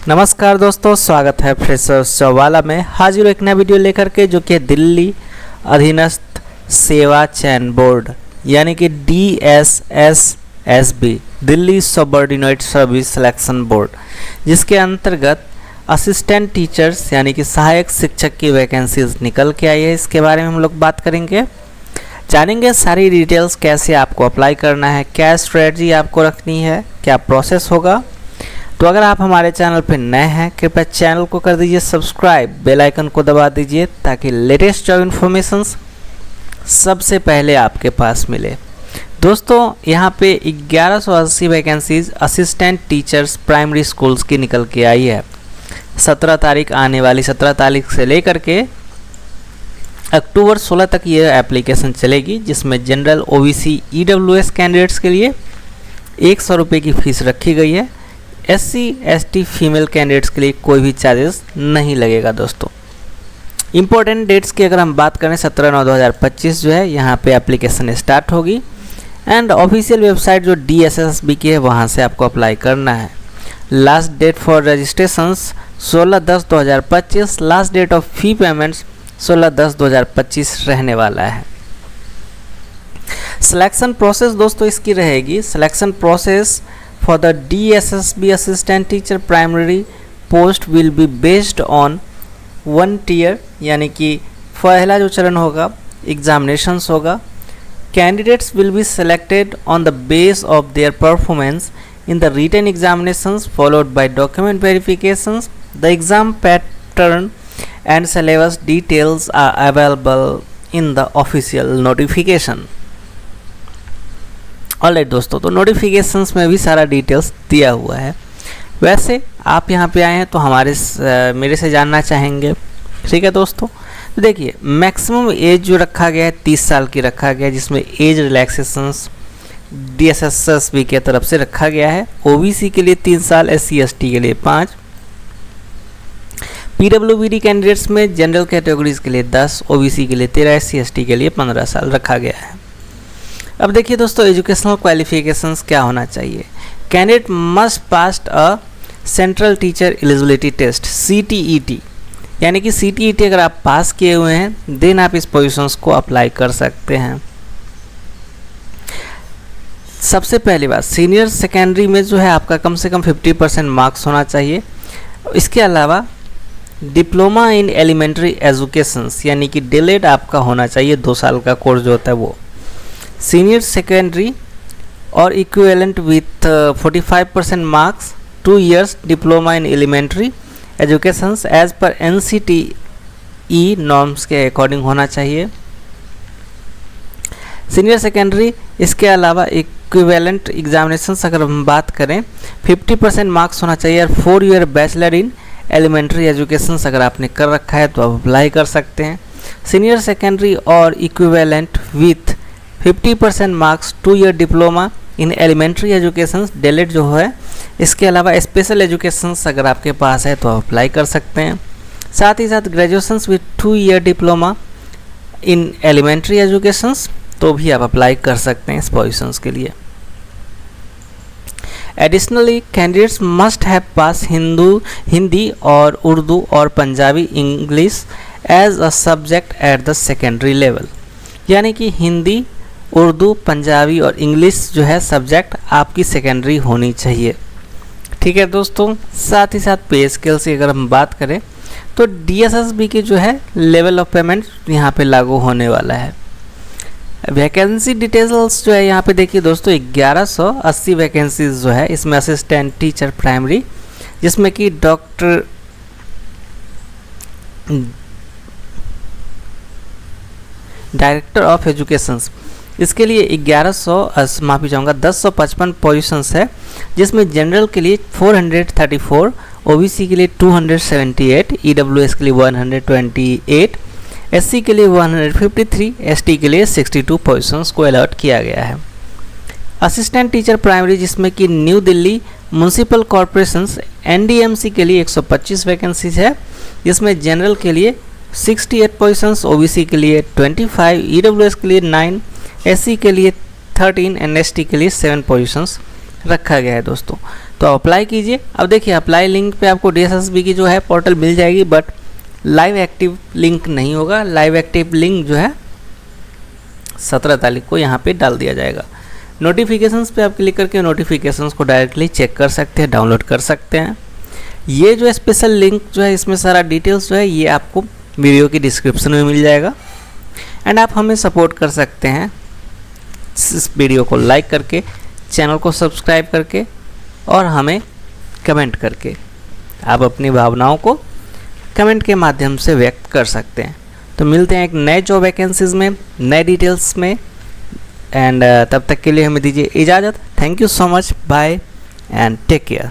नमस्कार दोस्तों, स्वागत है फ्रेशर्स चौवाला में। हाजिर एक नया वीडियो लेकर के, जो कि दिल्ली अधीनस्थ सेवा चयन बोर्ड यानी कि DSSSB Delhi subordinate service selection board, जिसके अंतर्गत असिस्टेंट टीचर्स यानी कि सहायक शिक्षक की वैकेंसीज निकल के आई है। इसके बारे में हम लोग बात करेंगे, जानेंगे सारी डिटेल्स, कैसे आपको अप्लाई करना है, क्या स्ट्रेटजी आपको रखनी है, क्या प्रोसेस होगा। तो अगर आप हमारे चैनल पर नए हैं, कृपया चैनल को कर दीजिए सब्सक्राइब, बेल आइकन को दबा दीजिए ताकि लेटेस्ट जॉब इन्फॉर्मेशंस सबसे पहले आपके पास मिले। दोस्तों, यहाँ पे 1180 vacancies assistant teachers primary schools की निकल के आई है। 17 तारीख आने वाली 17 तारीख से लेकर के अक्टूबर 16 तक ये एप्लीकेशन चलेगी, जिसमें जनरल OBC EWS कैंडिडेट्स के लिए 100 रुपये की फ़ीस रखी गई है। SC ST फीमेल कैंडिडेट्स के लिए कोई भी चार्जेस नहीं लगेगा। दोस्तों, इम्पोर्टेंट डेट्स की अगर हम बात करें, 17/9/2025 जो है यहाँ पे एप्लीकेशन स्टार्ट होगी एंड ऑफिशियल वेबसाइट जो DSSSB की है वहाँ से आपको अप्लाई करना है। Last date for registrations 16/10/2025, last date of fee payments 16/10/2025 रहने वाला है। सिलेक्शन प्रोसेस दोस्तों इसकी रहेगी, selection process for the DSSB assistant teacher primary post will be based on 1 tier, यानी कि पहला जो चरण होगा एग्जामिनेशंस होगा। Candidates will be selected on the base of their performance in the written examinations followed by document verifications. The exam pattern and syllabus details are available in the official notification. Alright दोस्तों, तो notifications में भी सारा details दिया हुआ है। वैसे आप यहाँ पे आए हैं तो मेरे से जानना चाहेंगे, ठीक है दोस्तों। तो देखिए, मैक्सिमम एज जो रखा गया है 30 साल की रखा गया है, जिसमें एज रिलैक्सेशंस DSSSB की तरफ से रखा गया है। OBC के लिए 3 साल, SC ST के लिए 5, PWBD कैंडिडेट्स में जनरल कैटेगरीज के लिए 10, OBC के लिए 13, SC ST के लिए 15 साल रखा गया है। अब देखिए दोस्तों, एजुकेशनल क्वालिफिकेशंस क्या होना चाहिए। Candidate must pass a central teacher eligibility test CTET, यानी कि CTET अगर आप पास किए हुए हैं देन आप इस पोजीशंस को अप्लाई कर सकते हैं। सबसे पहली बात, सीनियर सेकेंडरी में जो है आपका कम से कम 50% मार्क्स होना चाहिए। इसके अलावा डिप्लोमा इन एलिमेंट्री एजुकेशंस यानी कि DELED आपका होना चाहिए, 2 साल का कोर्स जो होता है वो। सीनियर सेकेंडरी और equivalent with 45% marks, 2 years diploma in elementary educations as per NCTE norms के अकॉर्डिंग होना चाहिए। सीनियर सेकेंडरी, इसके अलावा इक्विवेलेंट एग्जामिनेशंस अगर हम बात करें 50% मार्क्स होना चाहिए और 4 year bachelor in elementary educations अगर आपने कर रखा है तो आप अप्लाई कर सकते हैं। सीनियर सेकेंडरी और equivalent with 50% marks, 2 year diploma in elementary education DELED जो है। इसके अलावा स्पेशल एजुकेशंस अगर आपके पास है तो आप अप्लाई कर सकते हैं। साथ ही साथ graduations with 2 year diploma in elementary educations तो भी आप अप्लाई कर सकते हैं इस पोजीशंस के लिए। Additionally candidates must have pass Hindi और उर्दू और Punjabi English as a subject at the secondary level, यानी कि हिंदी, उर्दू, पंजाबी और इंग्लिश जो है सब्जेक्ट आपकी सेकेंडरी होनी चाहिए, ठीक है दोस्तों। साथ ही साथ पे स्केल से अगर हम बात करें तो DSSB की जो है लेवल ऑफ पेमेंट यहाँ पे लागू होने वाला है। वैकेंसी डिटेल्स जो है यहाँ पे देखिए दोस्तों, 1180 वैकेंसीज जो है इसमें असिस्टेंट टीचर प्राइमरी, जिसमें कि डायरेक्टर ऑफ एजुकेशंस, इसके लिए 1055 पोजीशंस है, जिसमें जनरल के लिए 434, OBC के लिए 278, EWS के लिए 128, SC के लिए 153, ST के लिए 62 पोजीशंस को अलॉट किया गया है। असिस्टेंट टीचर प्राइमरी, जिसमें कि new Delhi municipal corporations NDMC के लिए 125 वैकेंसीज है, जिसमें जनरल के लिए 68 पोजीशंस, OBC के लिए 25, EWS के लिए 9, SC के लिए 13 एंड ST के लिए 7 पोजीशंस रखा गया है दोस्तों। तो अप्लाई कीजिए। अब देखिए अप्लाई लिंक पे आपको DSSB की जो है पोर्टल मिल जाएगी, बट लाइव एक्टिव लिंक नहीं होगा। लाइव एक्टिव लिंक जो है 17 तारीख को यहाँ पे डाल दिया जाएगा। नोटिफिकेशंस पे आप क्लिक करके नोटिफिकेशंस को डायरेक्टली चेक कर सकते हैं, डाउनलोड कर सकते हैं। ये जो स्पेशल लिंक जो है इसमें सारा डिटेल्स जो है ये आपको वीडियो की डिस्क्रिप्शन में मिल जाएगा। एंड आप हमें सपोर्ट कर सकते हैं इस वीडियो को लाइक करके, चैनल को सब्सक्राइब करके और हमें कमेंट करके। आप अपनी भावनाओं को कमेंट के माध्यम से व्यक्त कर सकते हैं। तो मिलते हैं एक नए जॉब वैकेंसीज में, नए डिटेल्स में। एंड तब तक के लिए हमें दीजिए इजाज़त। Thank you so much, bye and take care.